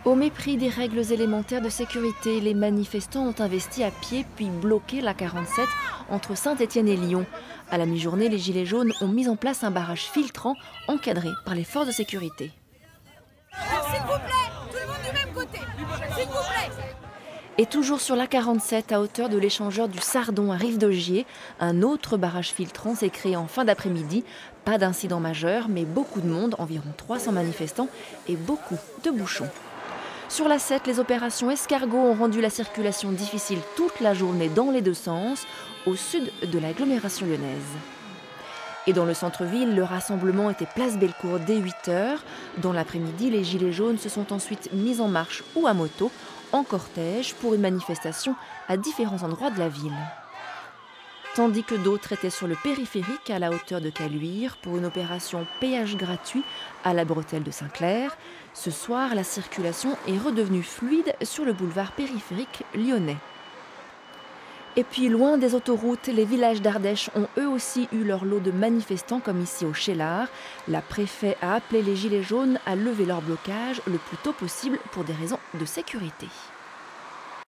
Au mépris des règles élémentaires de sécurité, les manifestants ont investi à pied puis bloqué l'A47 entre Saint-Étienne et Lyon. À la mi-journée, les Gilets jaunes ont mis en place un barrage filtrant encadré par les forces de sécurité. S'il vous plaît, tout le monde du même côté. S'il vous plaît. Et toujours sur l'A47, à hauteur de l'échangeur du Sardon à Rive-d'Augier, un autre barrage filtrant s'est créé en fin d'après-midi. Pas d'incident majeur, mais beaucoup de monde, environ 300 manifestants et beaucoup de bouchons. Sur la 7, les opérations escargots ont rendu la circulation difficile toute la journée dans les deux sens, au sud de l'agglomération lyonnaise. Et dans le centre-ville, le rassemblement était place Bellecour dès 8h. Dans l'après-midi, les Gilets jaunes se sont ensuite mis en marche ou à moto, en cortège, pour une manifestation à différents endroits de la ville. Tandis que d'autres étaient sur le périphérique à la hauteur de Caluire pour une opération péage gratuit à la bretelle de Saint-Clair. Ce soir, la circulation est redevenue fluide sur le boulevard périphérique lyonnais. Et puis, loin des autoroutes, les villages d'Ardèche ont eux aussi eu leur lot de manifestants, comme ici au Cheylard. La préfète a appelé les Gilets jaunes à lever leur blocage le plus tôt possible pour des raisons de sécurité.